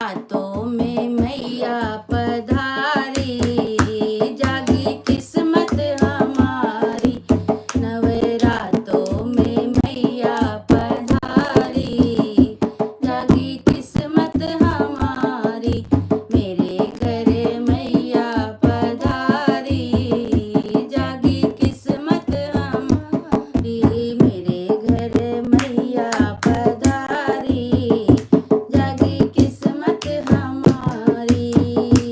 रातों में मैया पधारी, जागी किस्मत हमारी। नवरातों में मैया पधारी, जागी किस्मत हमारी। मेरे घर मैया पधारी, जागी किस्मत हमारी। मेरे घर मैया पधारी, जागी किस्मत हमारी।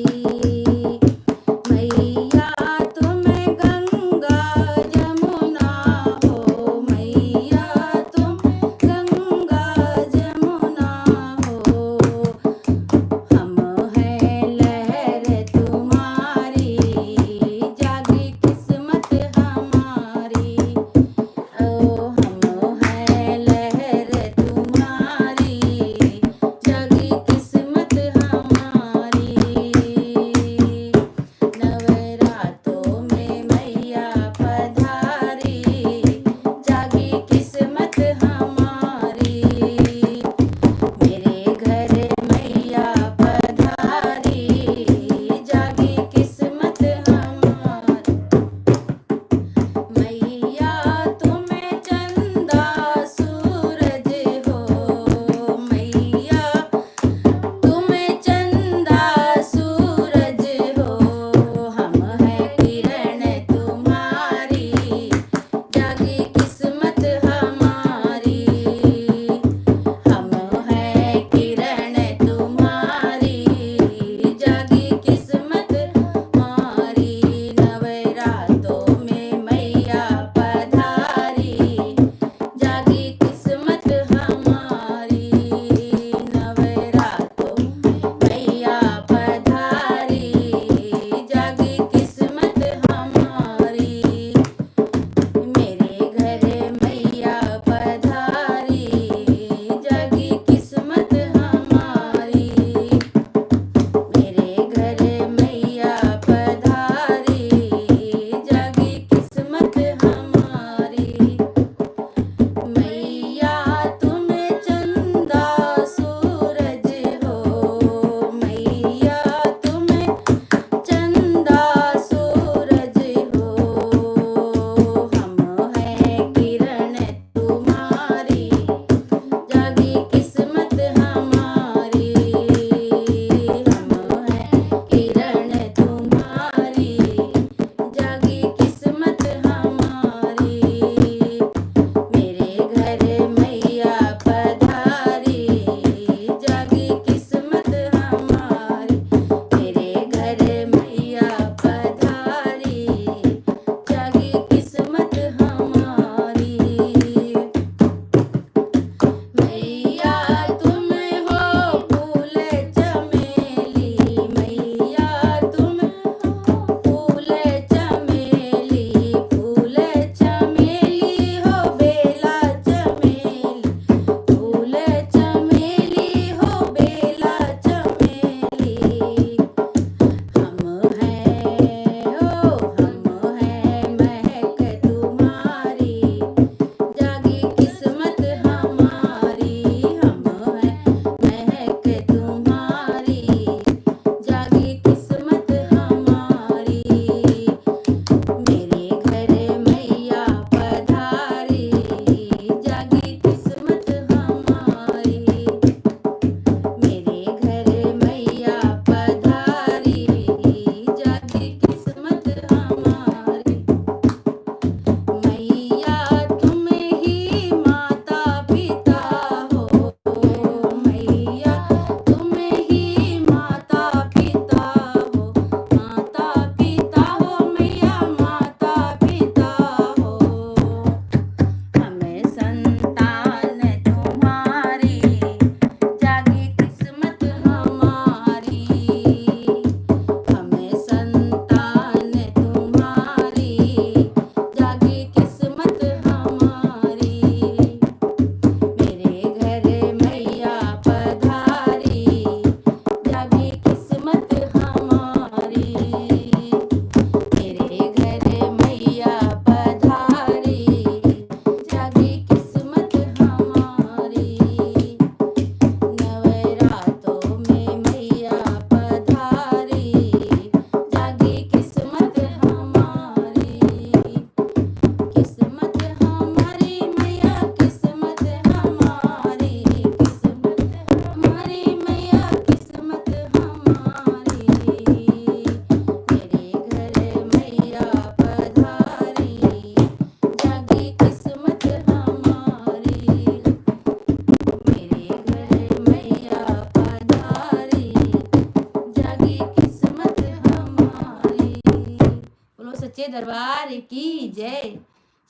सच्चे दरबार की जय।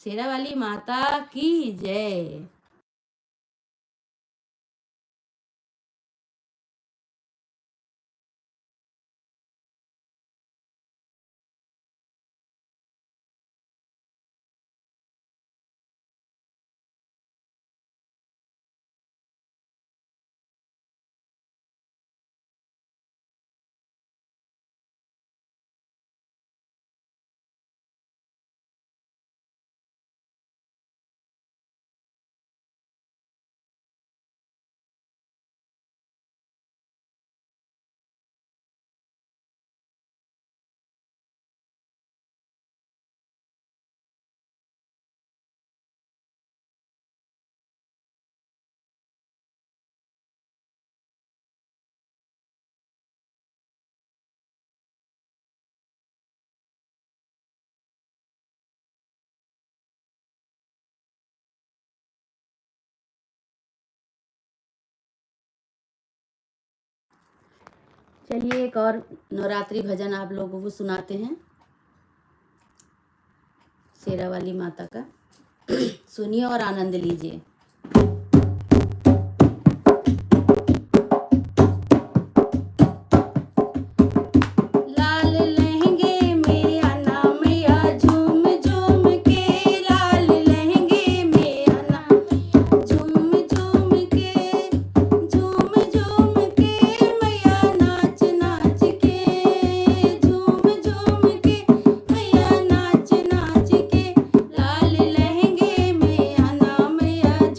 शेरा वाली माता की जय। चलिए एक और नवरात्रि भजन आप लोगों को सुनाते हैं शेरा वाली माता का। सुनिए और आनंद लीजिए। लाल लहंगे में आना मैया झूम झूम के, लाल लहंगे में आना झूम झूम के, झूम झूम के मैया नाच नाच के, झूम झूम के मैया नाच नाच के। लाल लहंगे में आना मैया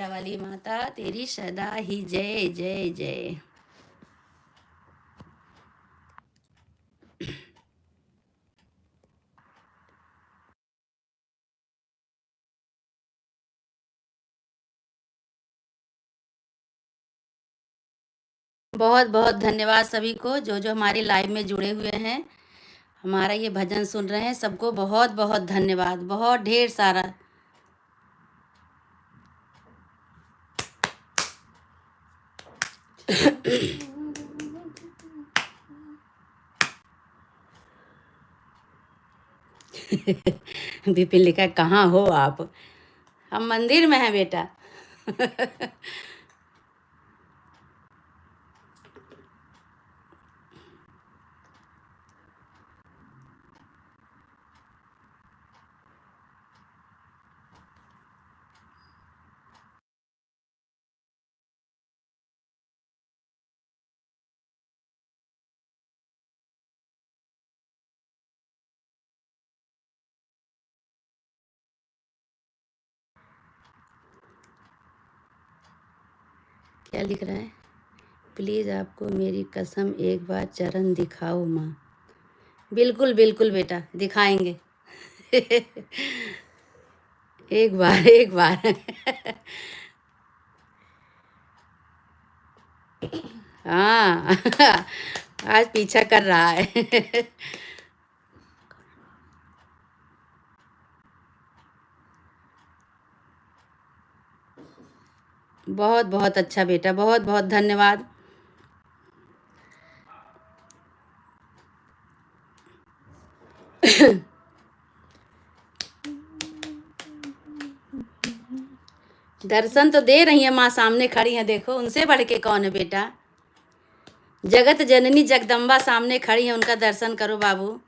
शेरा वाली माता तेरी सदा ही जय जय जय। बहुत बहुत धन्यवाद सभी को जो जो हमारी लाइव में जुड़े हुए हैं, हमारा ये भजन सुन रहे हैं। सबको बहुत बहुत धन्यवाद, बहुत ढेर सारा। विपिन लिखा कहाँ हो आप? हम मंदिर में हैं बेटा। क्या लिख रहा है? प्लीज़ आपको मेरी कसम एक बार चरण दिखाओ माँ। बिल्कुल बिल्कुल बेटा, दिखाएंगे। एक बार एक बार। हाँ। आज पीछा कर रहा है। बहुत बहुत अच्छा बेटा, बहुत बहुत धन्यवाद। दर्शन तो दे रही है माँ, सामने खड़ी है, देखो उनसे बढ़ के कौन है बेटा। जगत जननी जगदम्बा सामने खड़ी है, उनका दर्शन करो बाबू।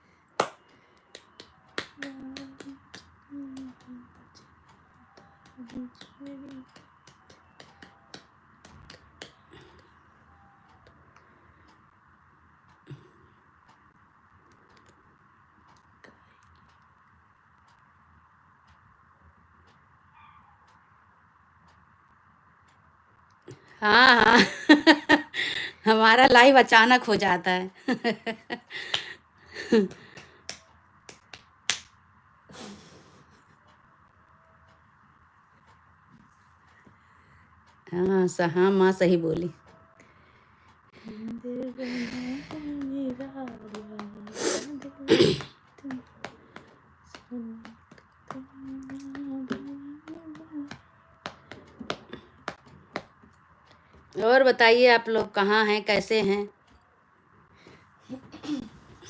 हाँ हाँ। हमारा लाइव अचानक हो जाता है। हाँ हाँ माँ सही बोली। और बताइए आप लोग कहाँ हैं, कैसे हैं?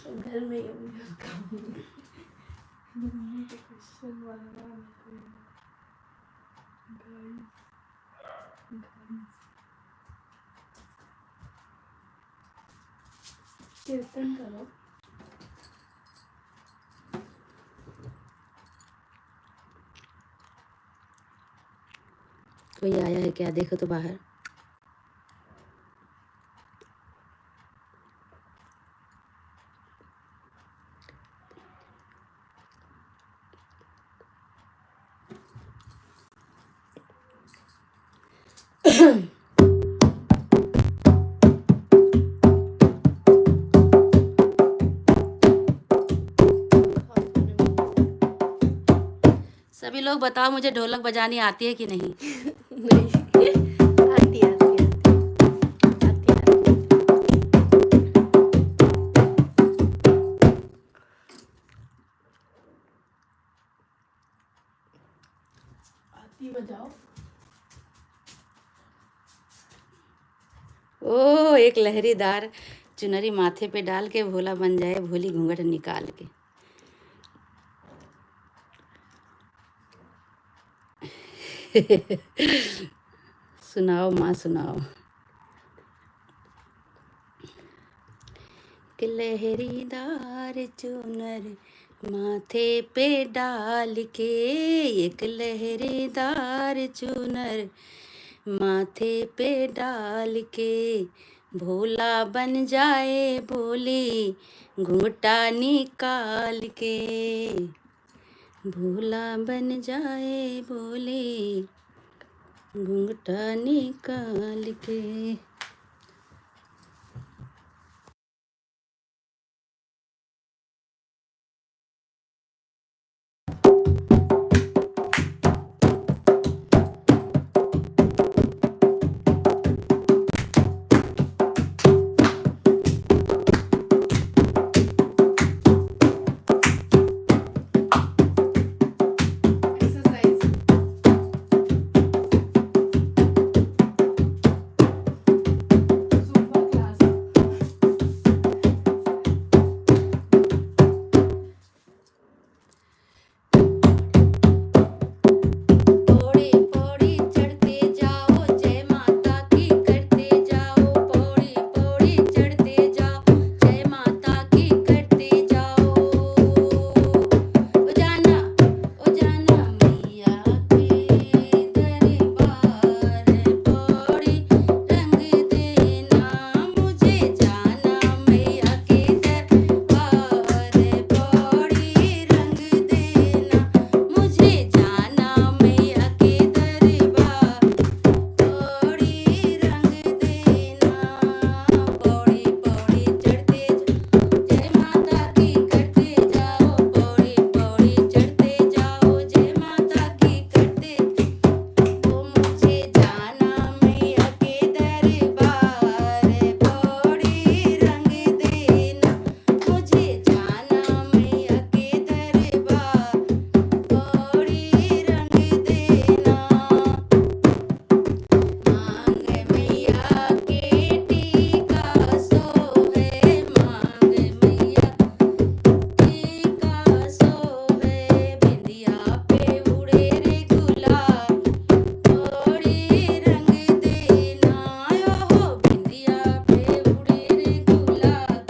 घर में कीर्तन करो। कोई आया है क्या? देखो तो बाहर। सभी लोग बताओ मुझे ढोलक बजानी आती है कि नहीं? नहीं। आती है, आती है, आती है, आती बजाओ। ओ एक लहरीदार चुनरी माथे पे डाल के भोला बन जाए, भोली घूंघट निकाल के। सुनाओ माँ सुनाओ। कि लहरीदार चुनर माथे पे डाल के, एक लहरीदार चुनर माथे पे डाल के, भोला बन जाए भोली घूंघटा निकाल के, भोला बन जाए भोली घूंघटा निकाल के। पौड़ी पौड़ी चढ़ते जाओ, जय माता की करते जाओ। पौड़ी पौड़ी चढ़ते जाओ, जय माता की करते जाओ। ओ जाना मैया के दरबार, पौड़ी रंग देना मुझे। जाना मैया के दरबार, पौड़ी रंग देना मुझे। जाना मैया के दरबार, पौड़ी रंग देना। पौड़ी पौड़ी चढ़ते जय माता की करते जाओ। पौड़ी पौड़ी चढ़ते जाओ, जय माता की करते। ओ मुझे जाना मैया के दरबार, पौड़ी रंग देना मुझे। जाना मैया के दरबार, पौड़ी रंग देना। मांग मैया के टीका सोहे, मांग मैया टीका सोहे। बिंदिया पे उड़े रे गुलाब, पौड़ी रंग देना। ओहो बिंदिया पे उड़े रे गुलाब,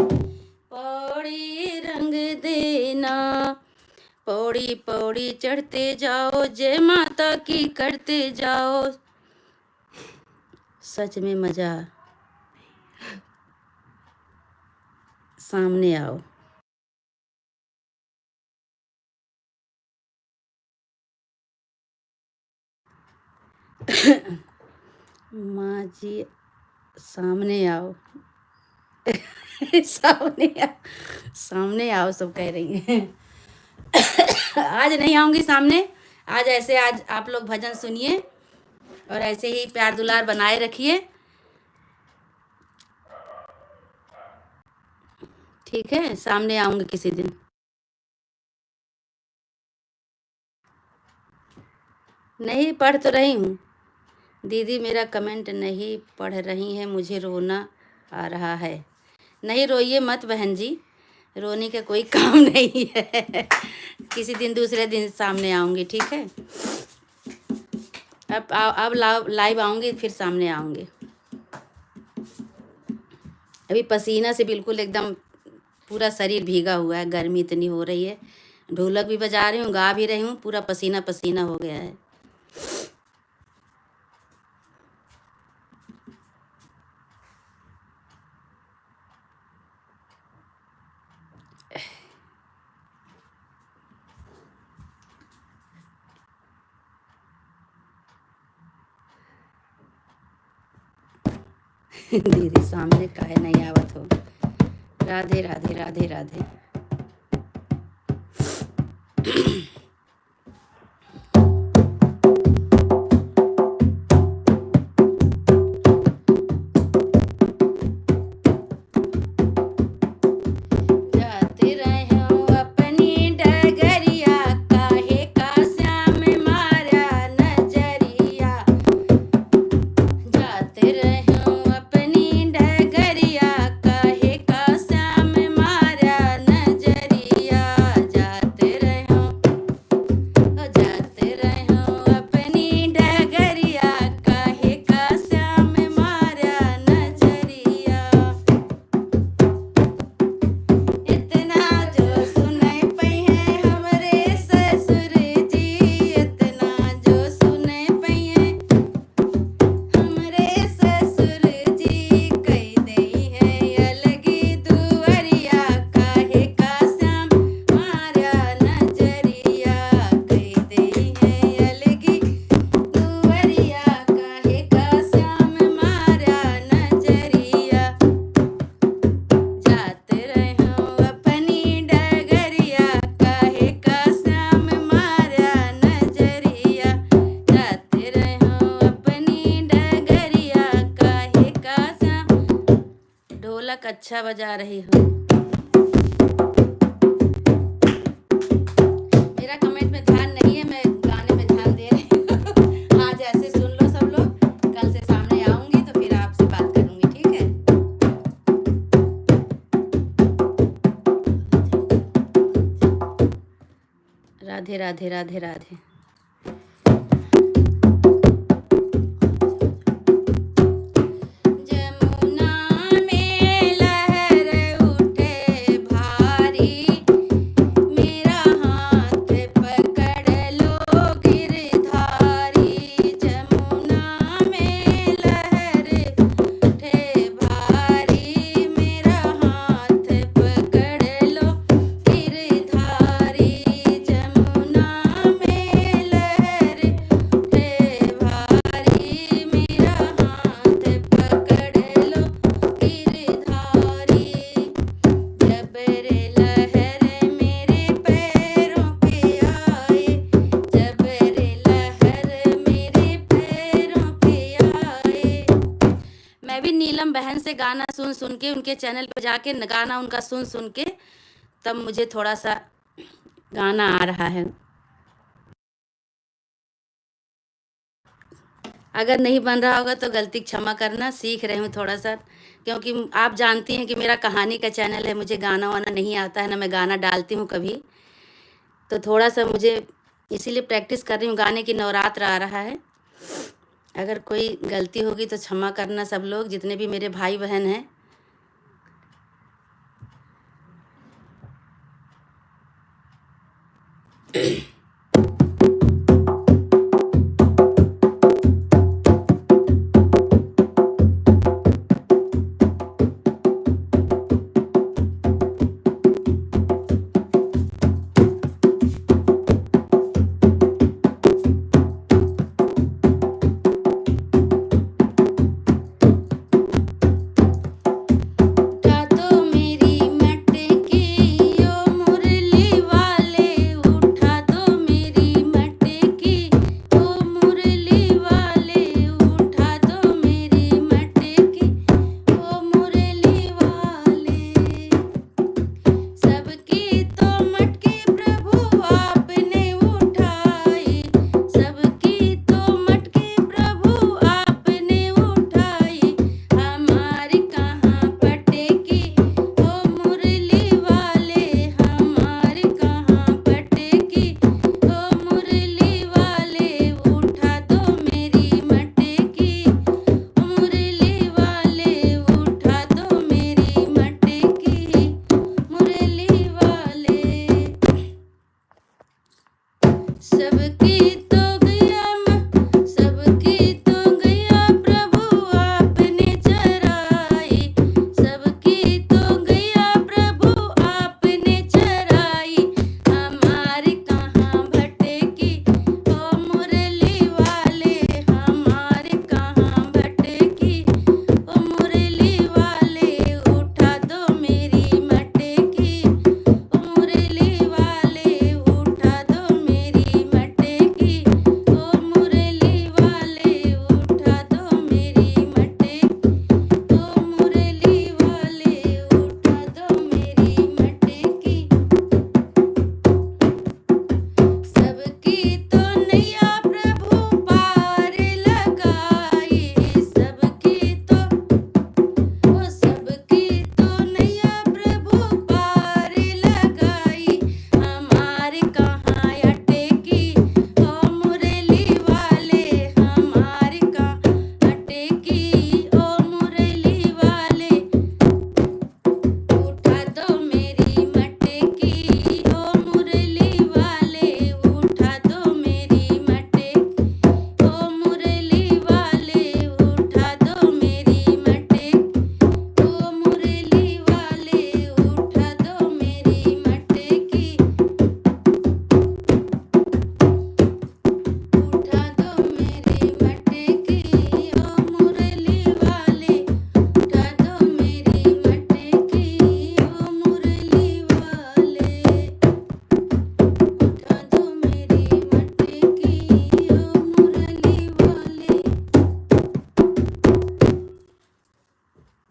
पौड़ी रंग देना। पौड़ी पौड़ी चढ़ते जाओ, जय माता की करते जाओ। सच में मजा। सामने आओ। माँ जी सामने आओ। सामने आओ सब कह रही हैं। आज नहीं आऊंगी सामने। आज आप लोग भजन सुनिए और ऐसे ही प्यार दुलार बनाए रखिए, ठीक है। सामने आऊंगी किसी दिन। नहीं पढ़ तो रही हूँ दीदी, मेरा कमेंट नहीं पढ़ रही हैं, मुझे रोना आ रहा है। नहीं रोइए मत बहन जी, रोने का कोई काम नहीं है। किसी दिन दूसरे दिन सामने आऊँगी, ठीक है। अब लाइव आऊँगी, फिर सामने आऊँगी। अभी पसीना से बिल्कुल एकदम पूरा शरीर भीगा हुआ है, गर्मी इतनी हो रही है। ढोलक भी बजा रही हूँ, गा भी रही हूँ, पूरा पसीना पसीना हो गया है। दीदी सामने काहे नहीं आवत हो। राधे राधे राधे राधे। जाते रहे अपनी डगरिया, काहे का श्याम मारा नजरिया। जाते रहे अपनी डगरिया, काहे का श्याम मारा नजरिया। जाते रहे ढोलक अच्छा बजा रही हो। मेरा कमेंट में ध्यान नहीं है, मैं गाने में ध्यान दे रही हूँ। आज ऐसे सुन लो सब लोग, कल से सामने आऊंगी तो फिर आपसे बात करूंगी, ठीक है। राधे राधे राधे राधे। नीलम बहन से गाना सुन सुन के, उनके चैनल पे जाके गाना उनका सुन सुन के तब मुझे थोड़ा सा गाना आ रहा है। अगर नहीं बन रहा होगा तो गलती क्षमा करना, सीख रही हूँ थोड़ा सा, क्योंकि आप जानती हैं कि मेरा कहानी का चैनल है, मुझे गाना वाना नहीं आता है, ना मैं गाना डालती हूँ कभी, तो थोड़ा सा मुझे इसीलिए प्रैक्टिस कर रही हूँ। गाने की नवरात्र आ रहा है, अगर कोई गलती होगी तो क्षमा करना सब लोग, जितने भी मेरे भाई बहन हैं।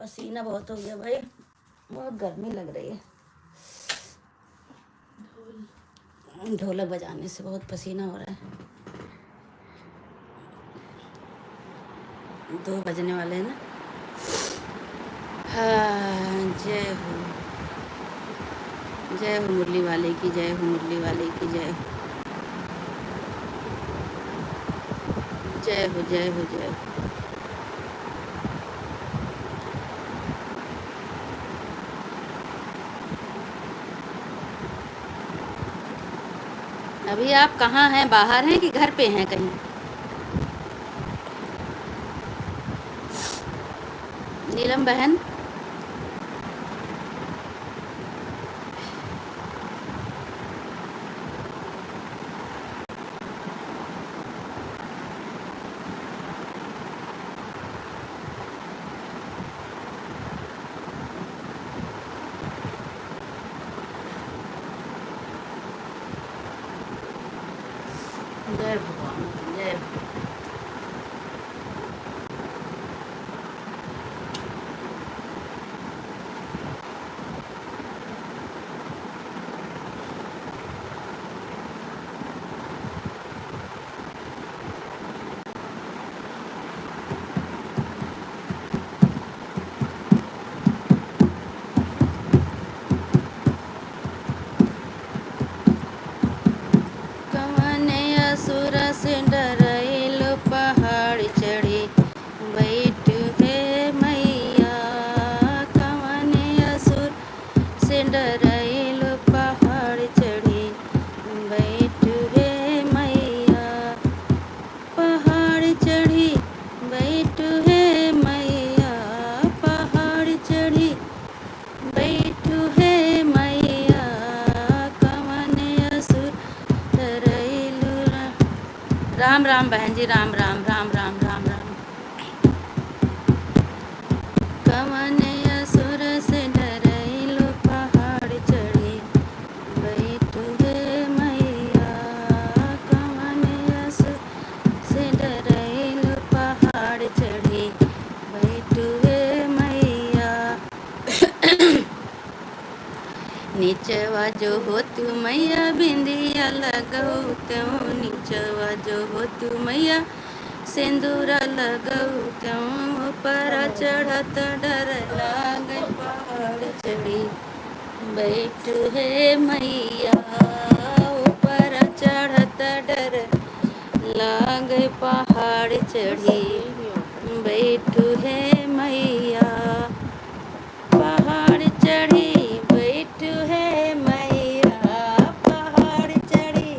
पसीना बहुत हो गया भाई। बहुत गर्मी लग रही है। ढोलक बजाने से बहुत पसीना हो रहा है। 2 बजने वाले हैं ना। हाँ, जय हो मुरली वाले की जय हो, मुरली वाले की जय हो, जय हो, जय हो, जय हो। अभी आप कहाँ हैं? बाहर हैं कि घर पे हैं कहीं? नीलम बहन, जय भगवान, जय कवने असुर से डरैल पहाड़ चढ़ी बैठ है मैया। कवने असुर से डरैल पहाड़ चढ़ी बैठ है मैया। पहाड़ चढ़ी बैठ है मैया। पहाड़ चढ़ी बैठ है मैया। कवने असुर डरैल। राम राम बहन जी, राम राम, राम राम, राम राम। कवने असुर से डरैल पहाड़ चढ़ी बैठ है मैया। कवने असुर से डरैल पहाड़ चढ़ी बैठ है मैया। नीचवा जो हो तू मैया बिंदिया लगऊ त्यों। नीचवा जो हो तू मैया सिंदूरा लगऊ त्यों। ऊपर चढ़त डर लागे पहाड़ चढ़ी बैठ है मैया। ऊपर चढ़त डर लागे पहाड़ चढ़ी बैठ है मैया। पहाड़ चढ़ी बैठ है मैया। पहाड़ चढ़ी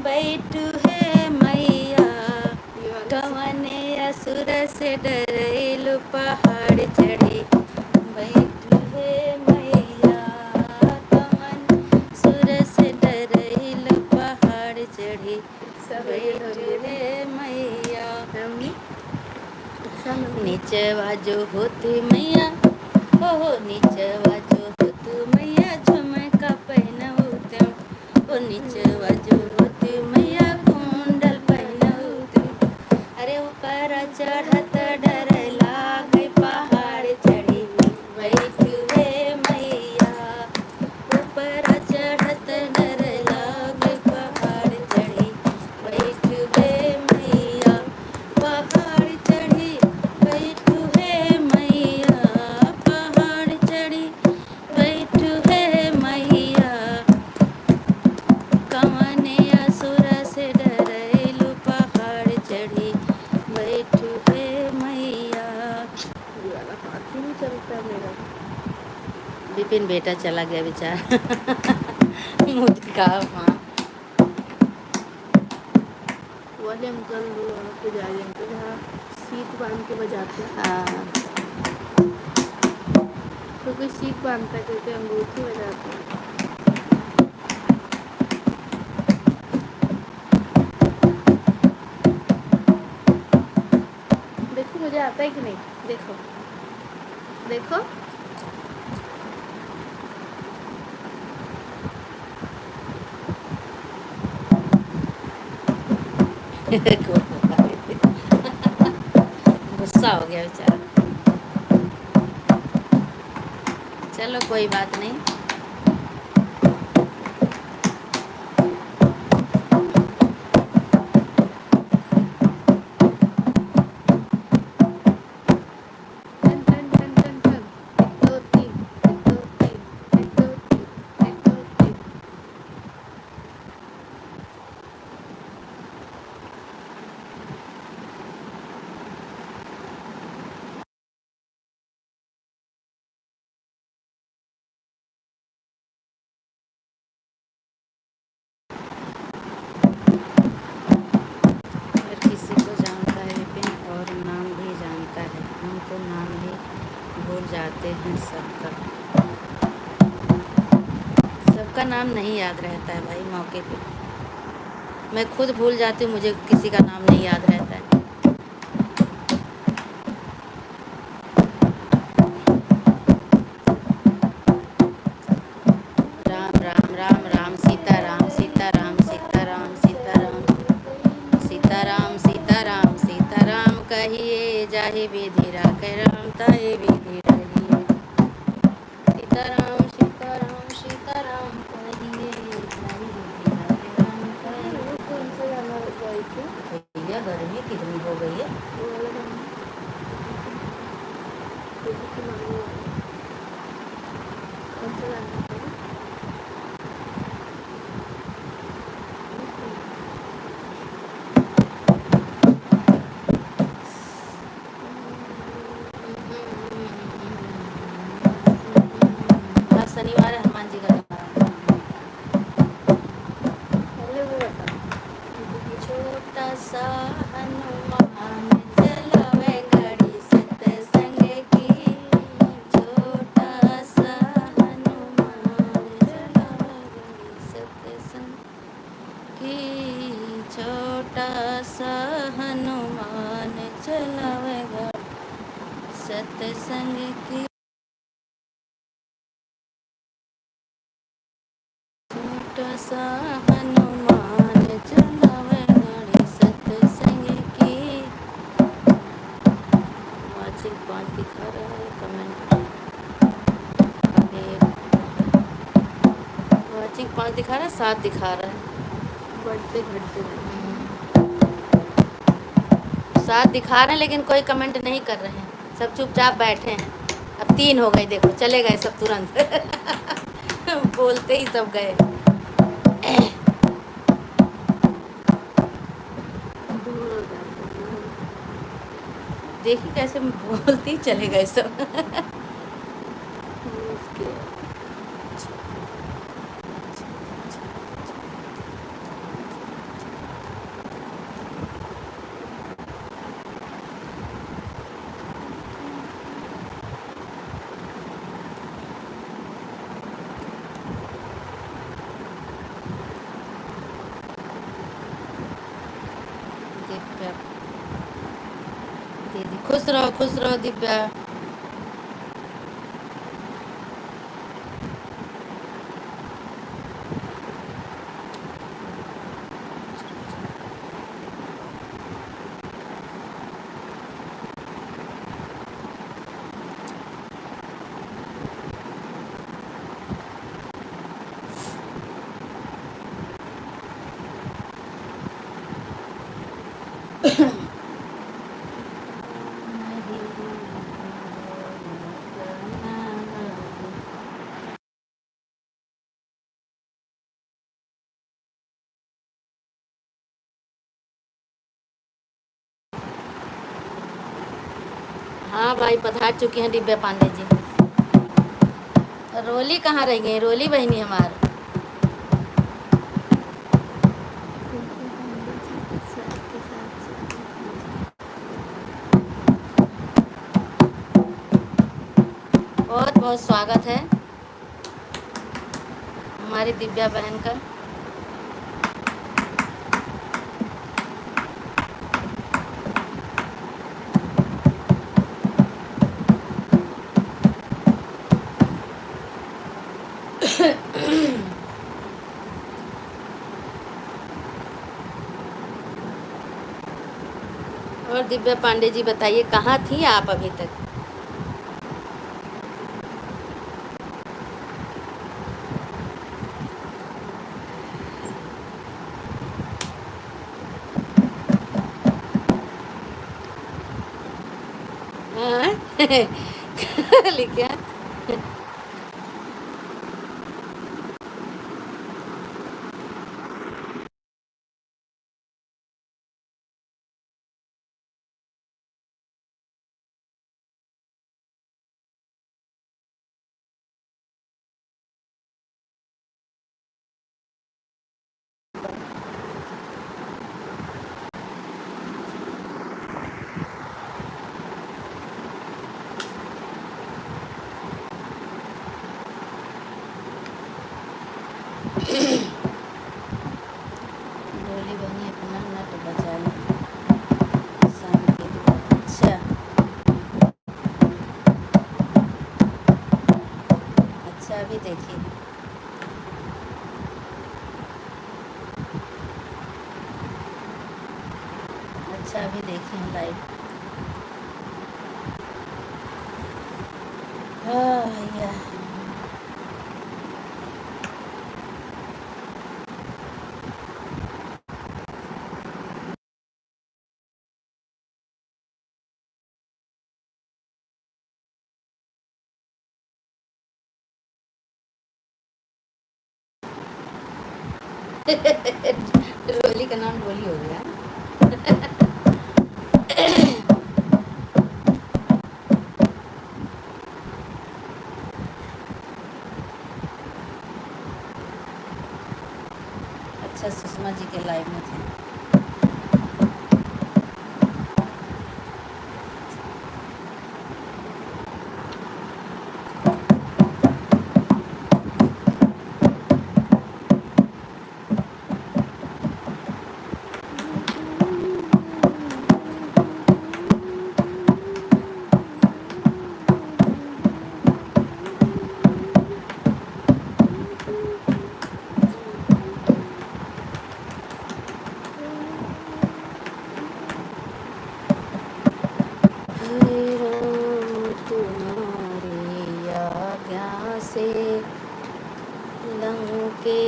बैठ है मैया। कवने असुर से डरैल पहाड़ चढ़ी बैठ है मैया। कवन सुर से डरैल पहाड़ चढ़ी बैठ है मैया। नीचवा जो होती मैया, हो नीचवा जो होती मैया झुमका पहनऊ त्यों। ओ नीचवा जो होती मैया कुंडल पहनऊ त्यों। अरे ऊपर चढ़त डर लागे पहाड़ चढ़ी बैठ है मैया। ऊपर चढ़त डर लागे पहाड़ चढ़ी बैठ है मैया। पहाड़ चढ़ी बैठ है मैया। पहाड़ चढ़ी बैठ है मैया। कवने असुर से डरैल पहाड़ चढ़ी बैठ है मैया। विपिन बेटा चला गया बेचारा। मुझका हाँ वाले अंकल पुजारी अंकल यहाँ सीट बांध के बजाते हैं। हाँ। तो कोई सीट बांधता करके अंगूठी बजाते हैं। देखो मुझे आता है कि नहीं, देखो देखो। गुस्सा हो गया बेचारा। चलो कोई बात नहीं। टन टन टन टन टन, 1 2 3 1 2 3 1 2 3 1 2 3। अगर किसी को जानता है विपिन और नाम भी जानता है, हम तो नाम ही भूल जाते हैं सबका। सबका नाम नहीं याद रहता है भाई मौके पे। मैं खुद भूल जाती हूँ, मुझे किसी का नाम नहीं याद रहता है। राम राम राम राम सीता राम सीता राम सीता राम सीता राम सीता राम सीता राम सीता राम कहिए जाहि विधि राखे राम ताहि विधि रहिए। सीताराम सीताराम सीताराम कहिए जाहि विधि राखे राम ताहि वो कौन सा गाना गाई थी? भैया गर्मी कितनी हो गई है। वो वाला गाना दीदी की मम्मी वाला। कौन सा गाना था? आज शनिवार है, हनुमान जी का जन्म। पहले वो बता। छोटा सा हनुमान चलावे गाड़ी सत्संग की। छोटा सा हनुमान चलावे गाड़ी सत्संग की। छोटा सा हनुमान चलावे गाड़ी सत्संग की। छोटा सा हनुमान चलावे गाड़ी सत्संग की। वाचिक 5 दिखा रहा है, कमेंट वाचिक 5 दिखा रहा है, 7 दिखा रहा है। बढ़ते घटते रहते। 7 दिखा रहे हैं लेकिन कोई कमेंट नहीं कर रहे हैं, सब चुपचाप बैठे हैं। अब 3 हो गए, देखो चले गए सब तुरंत बोलते ही सब गए। दूर हो जाते हैं। देखिए कैसे बोलते ही चले गए सब उसके दिव्या दीदी खुश रहो दिव्या। हाँ भाई पधार चुकी हैं दिव्या पांडे जी। रोली कहाँ रह गई, रोली बहनी हमार। बहुत बहुत स्वागत है हमारी दिव्या बहन का। और दिव्या पांडे जी बताइए कहाँ थी आप अभी तक। लिखे हैं। भोली बहनी अपना नट बजाए शाम के लिए। अच्छा अच्छा, अभी देखिए। अच्छा अभी देखिए हम लाइव। हाँ भैया। रोली का नाम रोली हो गया। अच्छा सुषमा जी के लाइव में थे। हे राम तुम्हारी आज्ञा से लंके।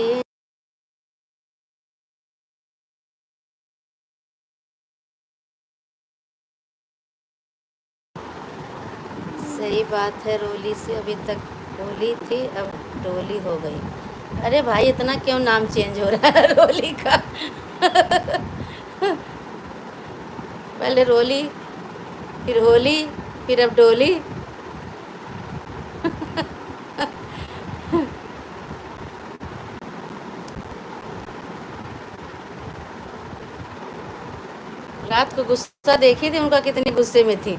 सही बात है, रोली से अभी तक होली थी, अब डोली हो गई। अरे भाई इतना क्यों नाम चेंज हो रहा है रोली का? पहले रोली, फिर होली, फिर अब डोली। रात को गुस्सा देखी थी उनका, कितने गुस्से में थी।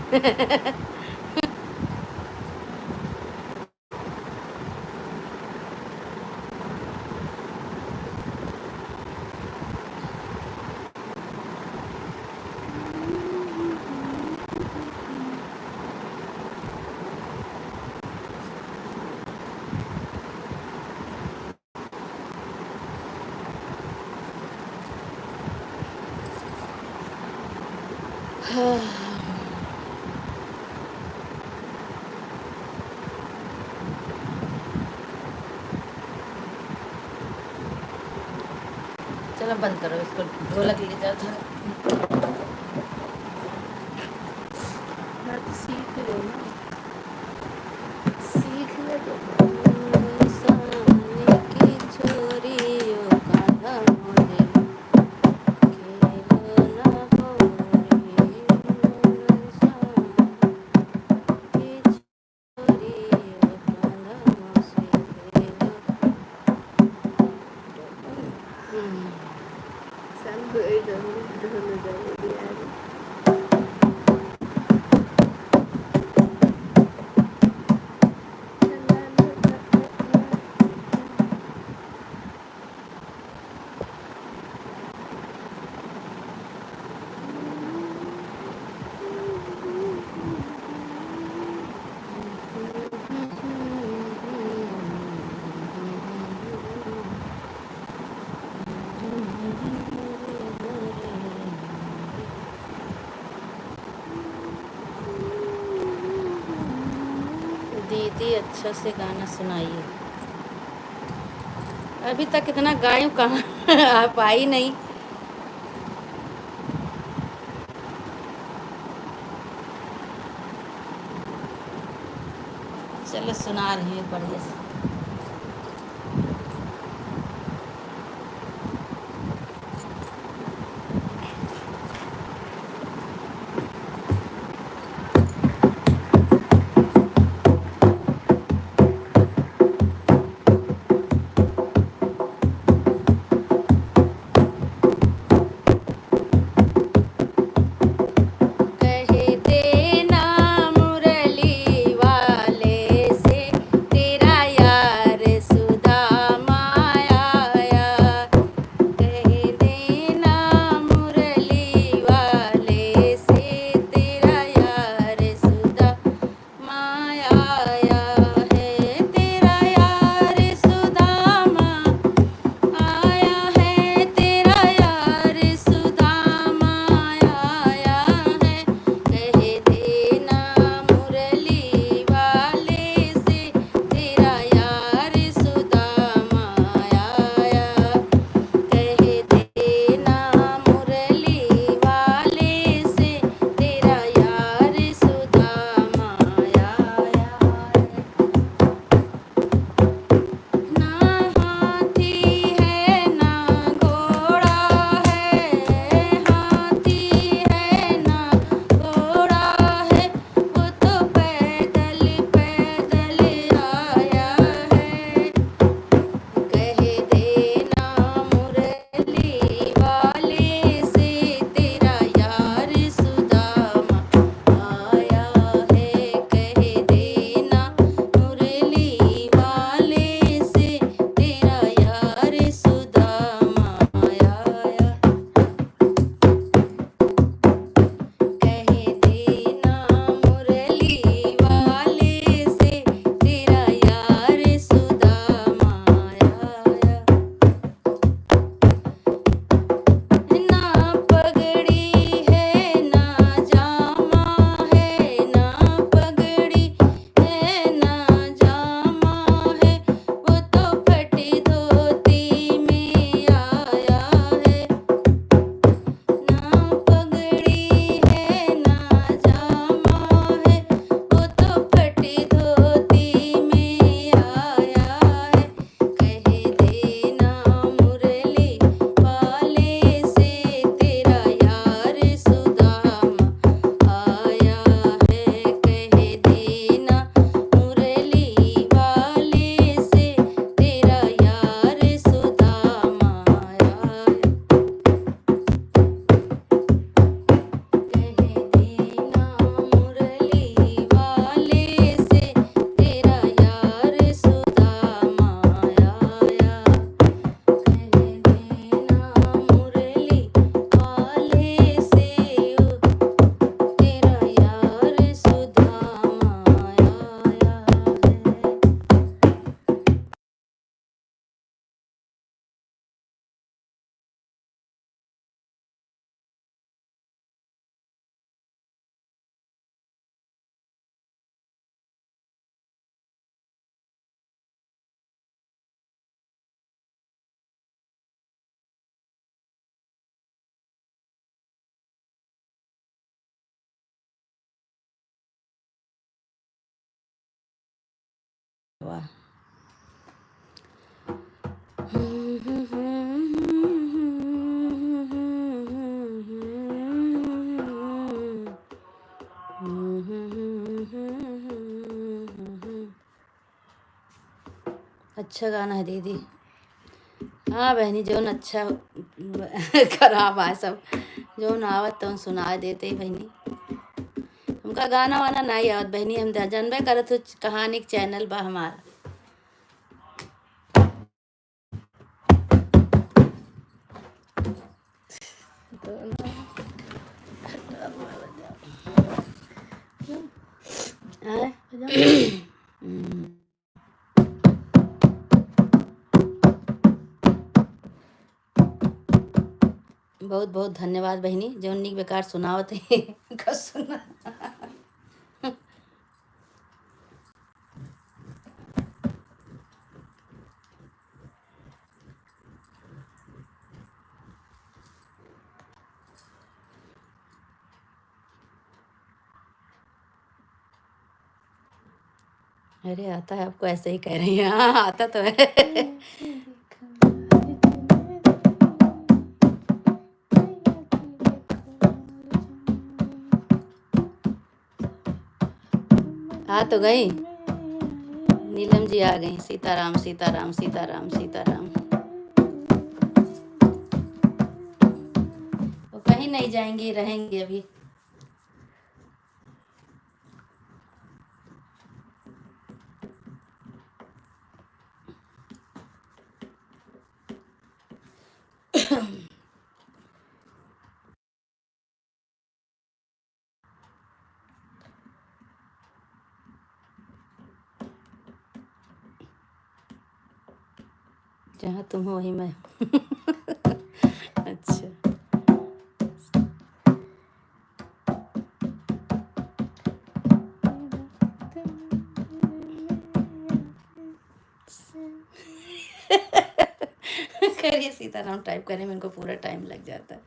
चलो बंद करो इसको, ढोलक ले जाओ थोड़ा। हाँ तो सीख लो ना, सीख ले तो। साने की छोरियों का धमोरे, खेलो ना होरी, की छोरियों का धमों से खेलो। सब ढोल ढोल ढोल यार। दीदी अच्छा से गाना सुनाइए। अभी तक इतना गायब कहाँ आप आई नहीं। चलो सुना रही हूँ बढ़िया से। कह देना मुरली वाले से तेरा यार सुदामा आया। कह देना मुरली वाले से तेरा यार सुदामा आया है। तेरा यार सुदामा आया है। तेरा यार सुदामा आया है। कह देना मुरली वाले से तेरा यार सुदामा आया। कह देना मुरली वाले से तेरा यार सुदामा आया है। ना हाथी है ना घोड़ा है। हाथी है ना घोड़ा है। वो तो पैदल पैदल आया है। कह देना मुरली वाले से तेरा यार सुदामा आया है। कह देना मुरली वाले से तेरा यार सुदामा आया। कह देना मुरली वाले से तेरा यार सुदामा आया। ना पगड़ी है ना जामा है। ना पगड़ी है ना जामा है। वो तो फटी धोती में आया है। ना पगड़ी है ना जामा है। वो तो फटी धोती में आया है। कह देना मुरली वाले से तेरा यार सुदामा आया है। कह देना मुरली वाले से तेरा यार सुदामा आया है। कह देना मुरली वाले से तेरा यार सुदामा आया। कह देना मुरली वाले से तेरा यार सुदामा आया है। वाह। अच्छा गाना है दीदी। हाँ बहनी जौन अच्छा खराब है सब जौन आवत तौन सुना देते ही बहनी। हमका गाना वाना नहीं आवत बहनी। हम जानबे करत हो कहानी के चैनल बा हमारा। हैं? बहुत बहुत धन्यवाद बहनी जौन निक बेकार सुनावत है का सुना। अरे आता है, आपको ऐसे ही कह रही हैं। हाँ आता तो है। आ तो गई, नीलम जी आ गई। सीताराम सीताराम सीताराम सीताराम। वो कहीं नहीं जाएंगी, रहेंगी अभी। जहाँ तुम हो वहीं मैं। अच्छा करिए सीताराम टाइप करने में इनको पूरा टाइम लग जाता है।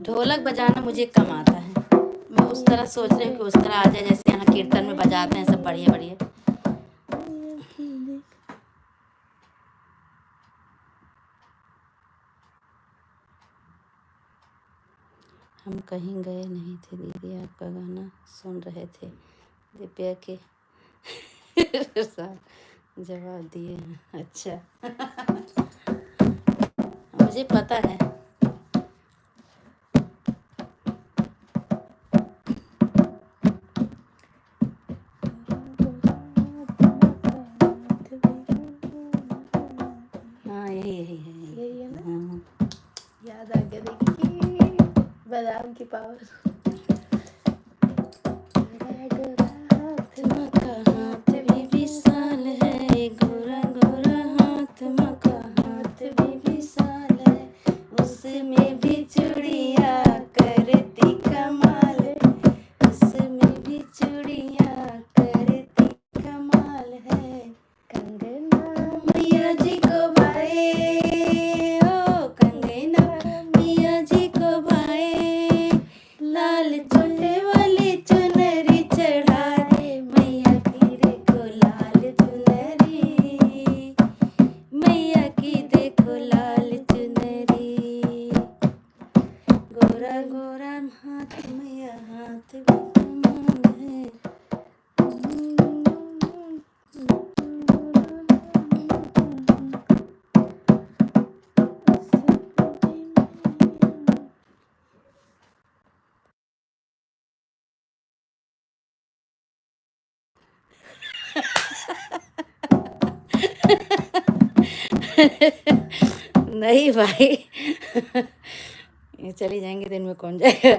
ढोलक बजाना मुझे कम आता है। मैं उस तरह सोच रही हूँ कि उस तरह आ जाए जैसे यहाँ कीर्तन में बजाते हैं सब बढ़िया बढ़िया। हम कहीं गए नहीं थे दीदी, आपका गाना सुन रहे थे। दिव्या के साथ जवाब दिए हैं। अच्छा मुझे पता है। हाँ यही यही है यही है ना? हाँ। याद आ गया, देखिए बादाम की पावर। मका हाथ भी विशाल है, गोरा गोरा हाथ, मका हाथ भी विशाल है, उसमें भी चूड़िया करती कमाल, उसमें भी चूड़िया करती कमाल है। कंगना मैया जी को भाए, ओ कंगना मैया जी को भाए, लाल चुनरी वाली चुनरी चढ़ाए, मैया की देखो लाल चुनरी, मैया की देखो लाल चुनरी, गोरा गोरा हाथ, मैया हाथ भी कमाल है। नहीं भाई, ये चली जाएंगी दिन में कौन जाएगा।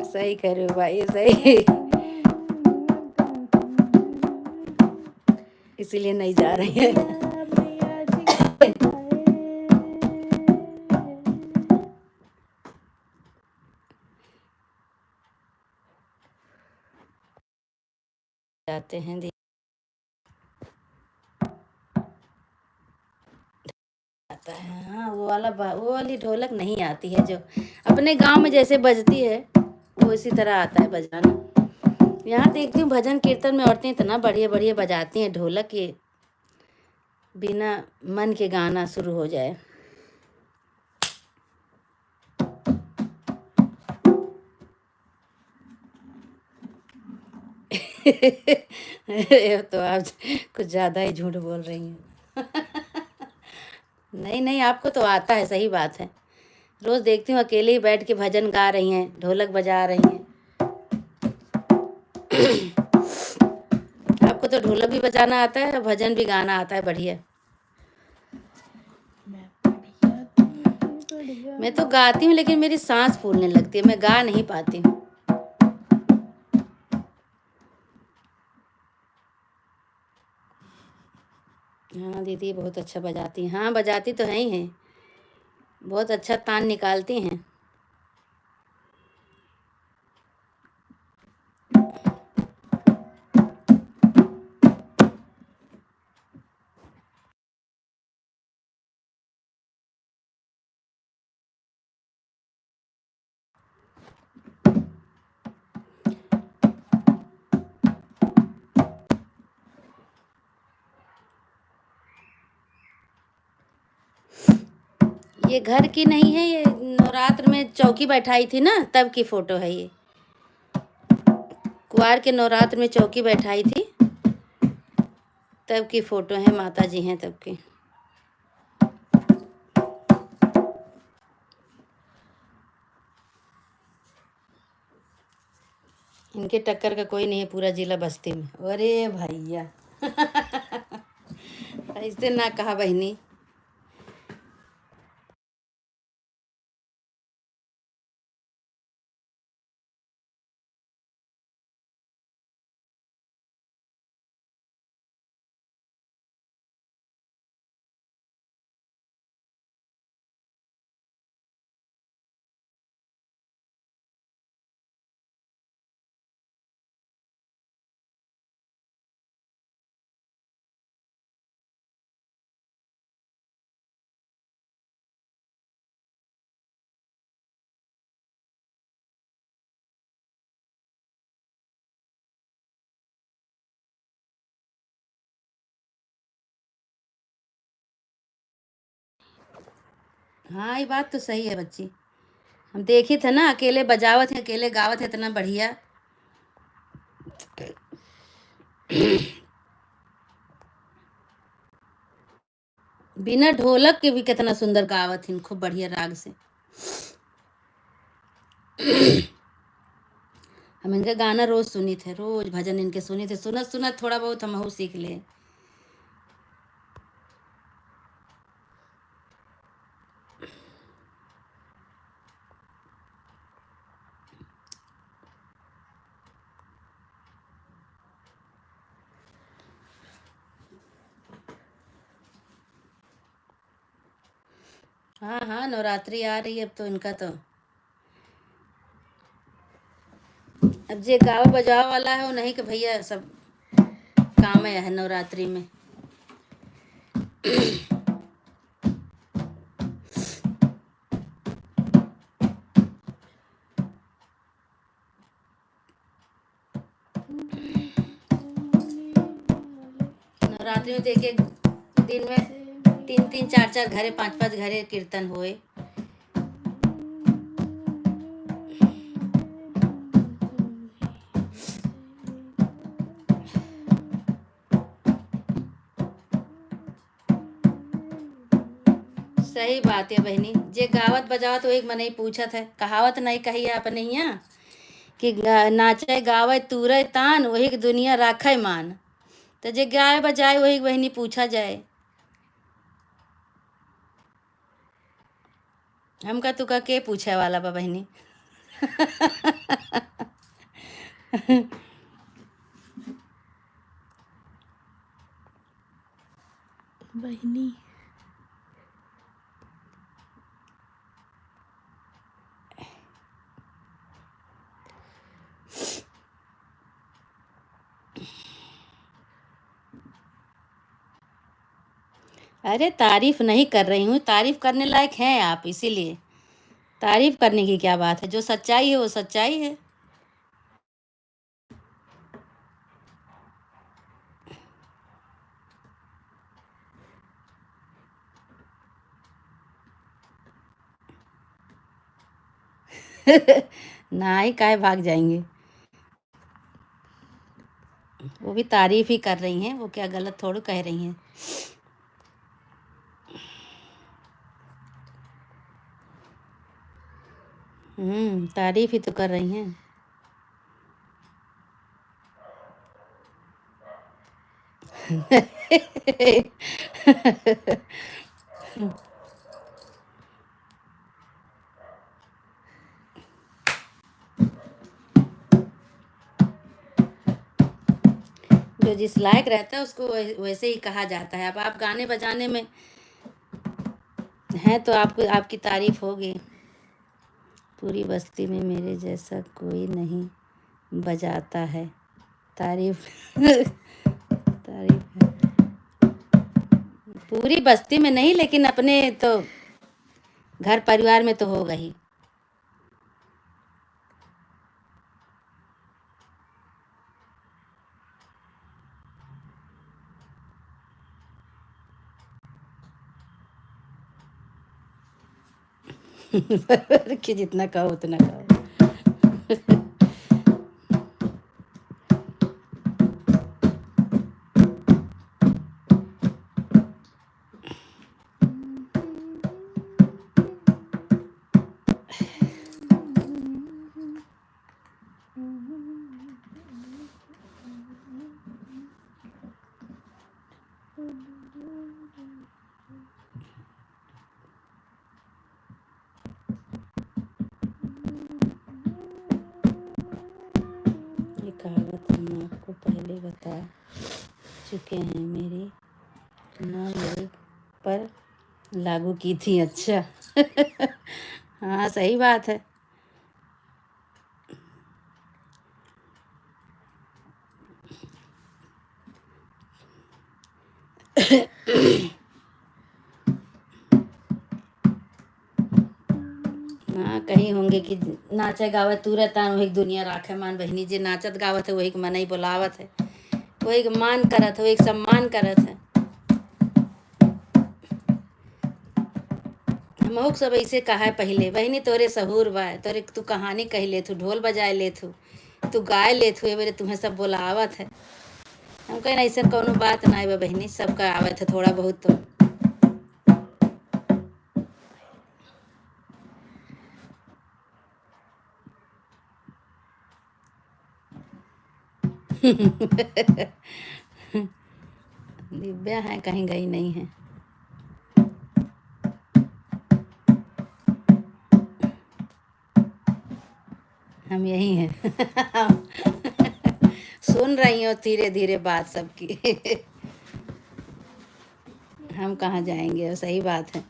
सही कह रहे हो भाई, सही, इसीलिए नहीं जा रही है। जाते हैं आता है। हाँ वो वाली ढोलक नहीं आती है जो अपने गांव में जैसे बजती है, वो इसी तरह आता है बजाना। यहाँ देखती हूँ भजन कीर्तन में औरतें इतना बढ़िया बढ़िया बजाती हैं ढोलक के बिना मन के गाना शुरू हो जाए। तो आप कुछ ज़्यादा ही झूठ बोल रही हैं। नहीं नहीं, आपको तो आता है, सही बात है। रोज़ देखती हूँ अकेले ही बैठ के भजन गा रही हैं, ढोलक बजा रही हैं। आपको तो ढोलक भी बजाना आता है, भजन भी गाना आता है बढ़िया। बढ़िया। मैं तो गाती हूँ लेकिन मेरी सांस फूलने लगती है, मैं गा नहीं पाती हूँ। हाँ दीदी बहुत अच्छा बजाती हैं। हाँ बजाती तो है ही हैं, बहुत अच्छा तान निकालती हैं। ये घर की नहीं है, ये नवरात्र में चौकी बैठाई थी ना, तब की फोटो है ये। कुंवार के नवरात्र में चौकी बैठाई थी, तब की फोटो है, माता जी हैं तब की। इनके टक्कर का कोई नहीं है पूरा जिला बस्ती में। अरे भैया ऐसे ना कहा बहनी। हाँ ये बात तो सही है बच्ची, हम देखी थे ना, अकेले बजावत है, अकेले गावत है, इतना बढ़िया। बिना ढोलक के भी कितना सुंदर गावत है, खूब बढ़िया राग से। हम इनका गाना रोज सुनी थे, रोज भजन इनके सुनी थे, सुनत सुनत थोड़ा बहुत हम सीख ले। हाँ हाँ नवरात्रि आ रही है अब तो इनका तो, अब जे गावा बजावा वाला है वो नहीं कि भैया सब काम है नवरात्रि में। नवरात्रि में तो एक एक दिन में 3 3 4 4 घरे 5 5 घरे कीर्तन हुए। सही बात है बहनी, जे गावत बजावत वो एक मनई पूछत है, कहावत नहीं कही है अपने यहाँ कि नाचे गावे तूरे तान, वही की दुनिया राखे मान। तो जे गाय बजाए वही बहनी पूछा जाए। हमका तुका के पूछे वाला बा बहनी। बहनी अरे तारीफ नहीं कर रही हूँ, तारीफ करने लायक हैं आप, इसीलिए तारीफ करने की क्या बात है, जो सच्चाई है वो सच्चाई है। ना ही काहे भाग जाएंगे, वो भी तारीफ ही कर रही हैं, वो क्या गलत थोड़ी कह रही हैं। तारीफ ही तो कर रही हैं। जो जिस लायक रहता है उसको वैसे ही कहा जाता है। अब आप गाने बजाने में हैं तो आपको आपकी तारीफ होगी। पूरी बस्ती में मेरे जैसा कोई नहीं बजाता है, तारीफ तारीफ है। पूरी बस्ती में नहीं, लेकिन अपने तो घर परिवार में तो होगा ही। कि जितना कहो उतना कहो। ये कहावत हम आपको पहले बता चुके हैं, मेरी माँ मेरे पर लागू की थी। अच्छा। हाँ सही बात है। हाँ कहीं होंगे कि नाचा गावत तुरत आन वही दुनिया राखे मान बहनी, जे नाचत गावत है वही के मन ही बुलावत है, वही के मान करत है, वही के सम्मान करत है। हमहू सब ऐसे कहा है पहले, बहनी तोरे सहूर बा, तोरे तू कहानी कह ले, तू ढोल बजाए ले, तू गाय ले, ए बेरे तुम्हें सब बुलावत है। हम कहें ऐसा कोनो बात ना है बहनी, सबका आवत है थोड़ा बहुत तो। दिव्या है, कहीं गई नहीं है। हम यही हैं। सुन रही हो धीरे धीरे बात सबकी। हम कहाँ जाएंगे, सही बात है।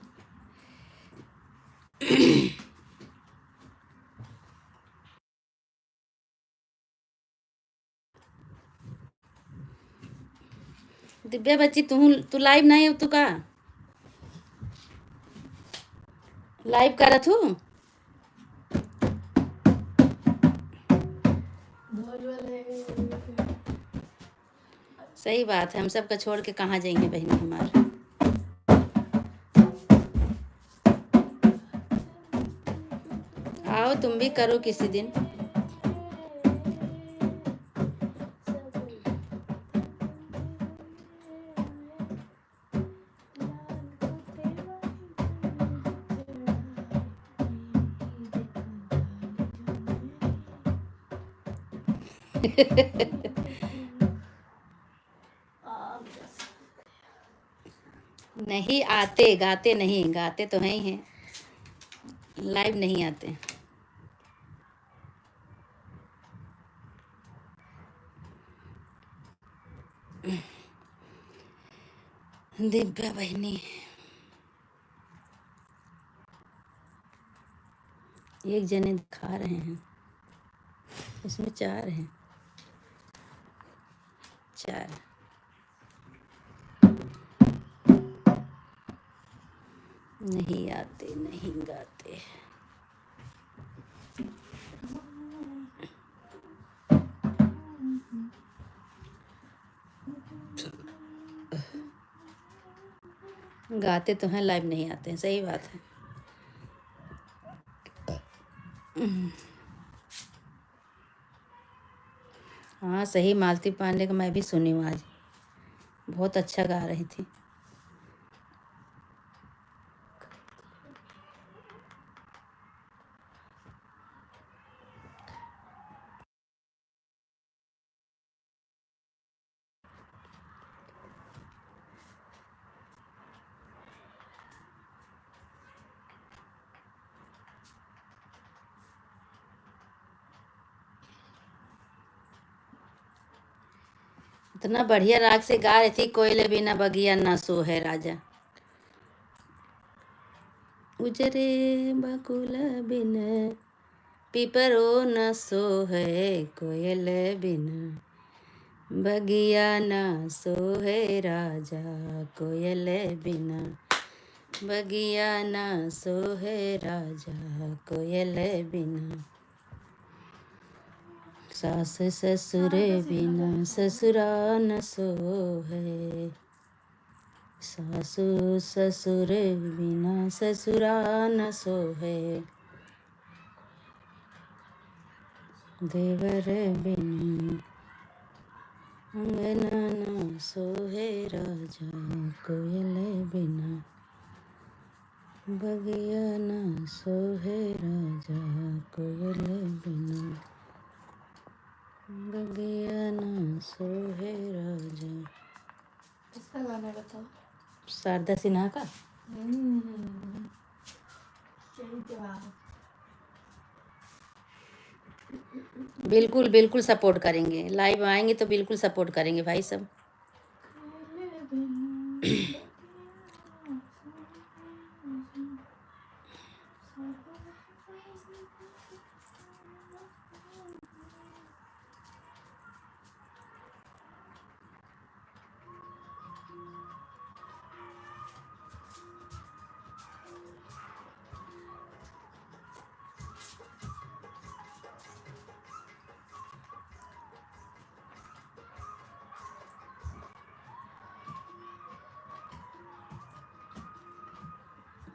दिव्या बच्ची तू लाइव नहीं हो, तू का लाइव करत हूँ। सही बात है, हम सबका छोड़ के कहाँ जाएंगे बहनी हमारे। आओ तुम भी करो किसी दिन। नहीं आते, गाते नहीं, गाते तो हैं ही हैं, लाइव नहीं आते। दिव्या बहनी एक जने दिखा रहे हैं, इसमें 4 हैं, 4। नहीं आते, नहीं गाते। गाते तो हैं, लाइव नहीं आते हैं, सही बात है। हाँ सही, मालती पांडे का मैं भी सुनी हूँ आज, बहुत अच्छा गा रही थी। इतना बढ़िया राग से गा रही थी, कोयले बिना बगिया ना सो है राजा। उजरे बकुल बिन पिपरो न सो है, कोयल बिन बगिया न सो है राजा, कोयल बिना बगिया न सो है राजा, कोयल बिना। सास ससुर बिना ससुरा न सो है, सासु ससुर बिना ससुरा न सो है, देवर बिन अंगना न सोहे राजा, कोयल बिना बगिया न सोहे राजा, कोयल बिना बगिया न सोहे राजा। किसका गाना बताओ? शारदा सिन्हा का। सही जवाब। बिल्कुल बिल्कुल सपोर्ट करेंगे, लाइव आएंगे तो बिल्कुल सपोर्ट करेंगे भाई सब।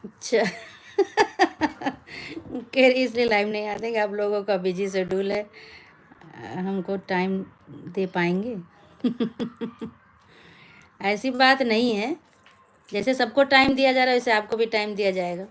अच्छा कह रही इसलिए लाइव नहीं आते कि आप लोगों का बिजी शेड्यूल है, हमको टाइम दे पाएंगे। ऐसी बात नहीं है, जैसे सबको टाइम दिया जा रहा है वैसे आपको भी टाइम दिया जाएगा।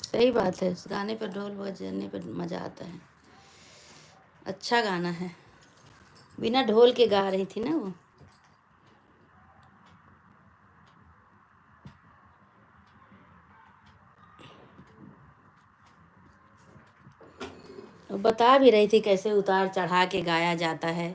सही बात है, उस गाने पर ढोल बजने पर मज़ा आता है। अच्छा गाना है, बिना ढोल के गा रही थी ना वो। वो बता भी रही थी कैसे उतार चढ़ा के गाया जाता है।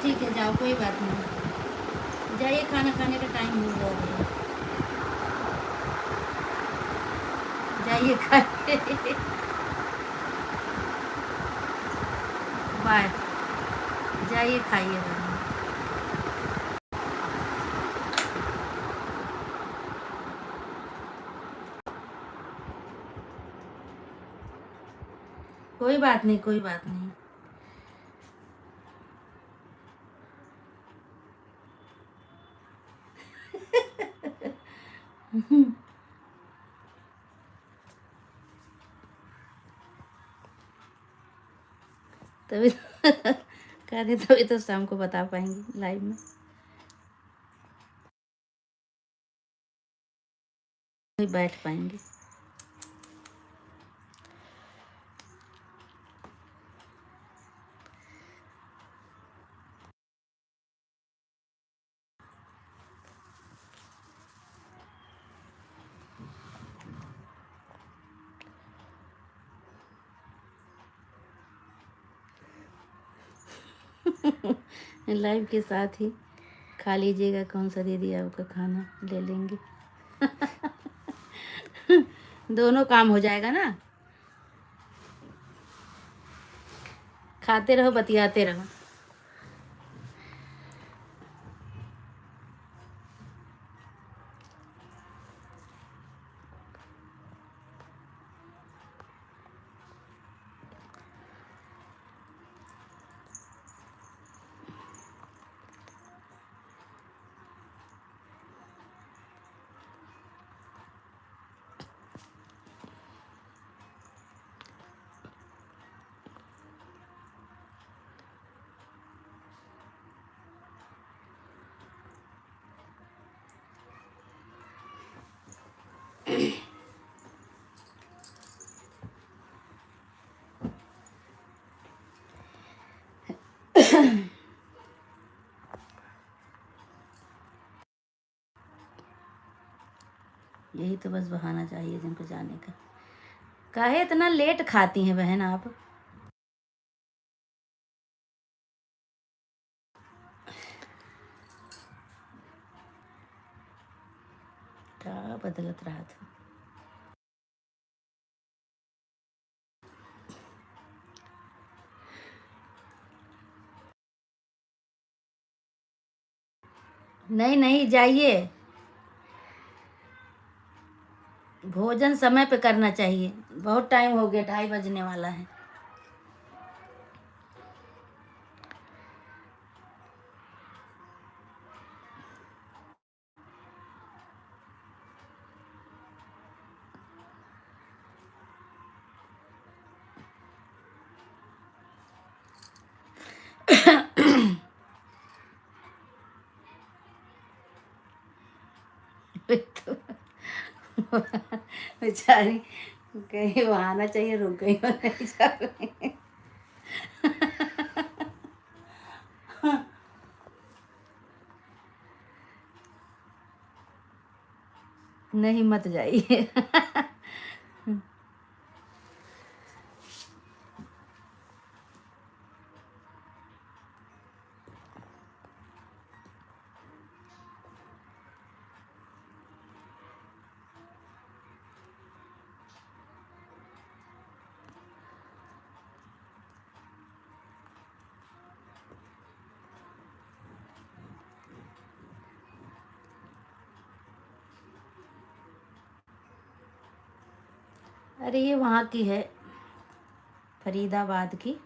ठीक है, जाओ, कोई बात नहीं, जाइए, खाना खाने का टाइम हो गया, जाइए खाइए। बाय, जाइए खाइए। कोई बात नहीं, कोई बात नहीं। तभी कहते, तभी तो शाम को बता पाएंगे लाइव में, कोई बैठ पाएंगे। लाइव के साथ ही खा लीजिएगा, कौन सा दे दिया आपका खाना, ले लेंगे। दोनों काम हो जाएगा ना, खाते रहो बतियाते रहो। यही तो बस बहाना चाहिए जिनको जाने का। काहे इतना लेट खाती हैं बहन आप? क्या बदलत रहा था। नहीं नहीं, जाइए, भोजन समय पे करना चाहिए। बहुत टाइम हो गया, 2:30 बजने वाला है। तो बेचारी कहीं बहाना चाहिए, रुक गई और नहीं जा रही। नहीं, मत जाइए। अरे ये वहाँ की है, फरीदाबाद की।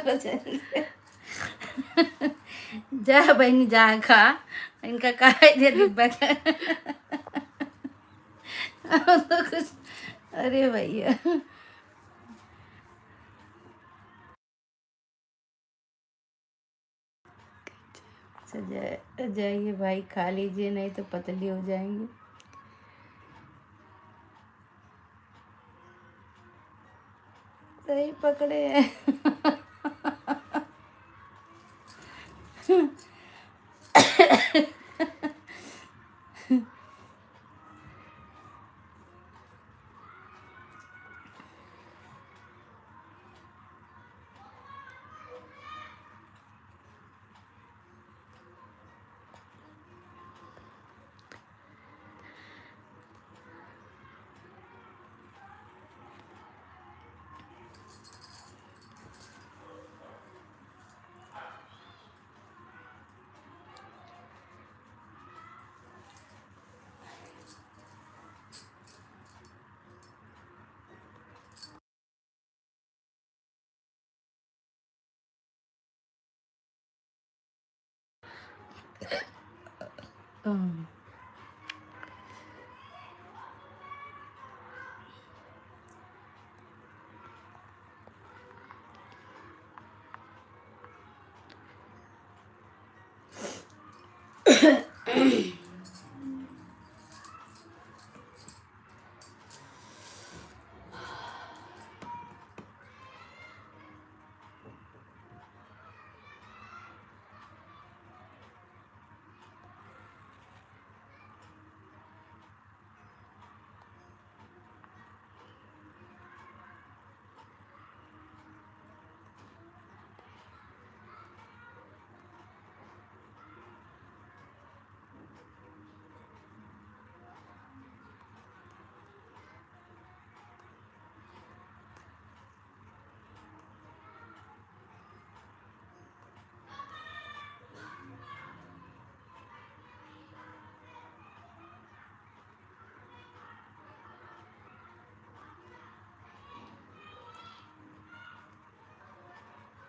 तो जाइए। जा बहनी, जा खा, इनका काहे दे डिब्बा का। तो कुछ, अरे भैया। जाइए भाई, खा लीजिए नहीं तो पतली हो जाएंगी। सही पकड़े हैं।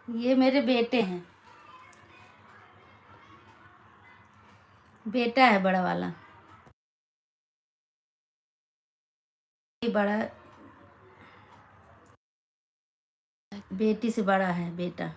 ये मेरे बेटे हैं, बेटा है बड़ा वाला, ये बड़ा बेटी से बड़ा है बेटा।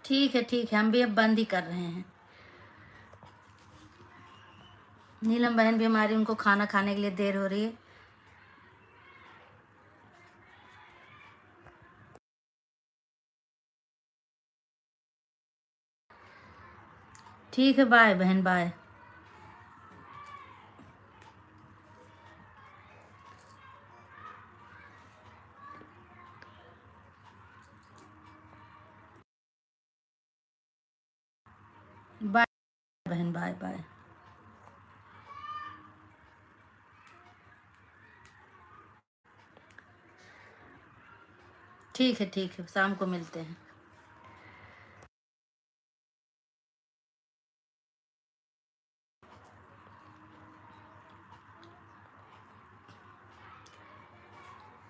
ठीक है, हम भी अब बंद ही कर रहे हैं। नीलम बहन भी हमारी, उनको खाना खाने के लिए देर हो रही है। ठीक है, बाय बहन, बाय। बाय बहन, बाय बाय। ठीक है, शाम को मिलते हैं।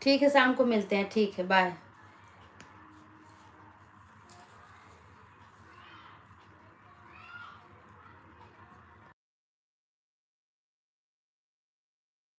ठीक है, शाम को मिलते हैं। ठीक है, बाय।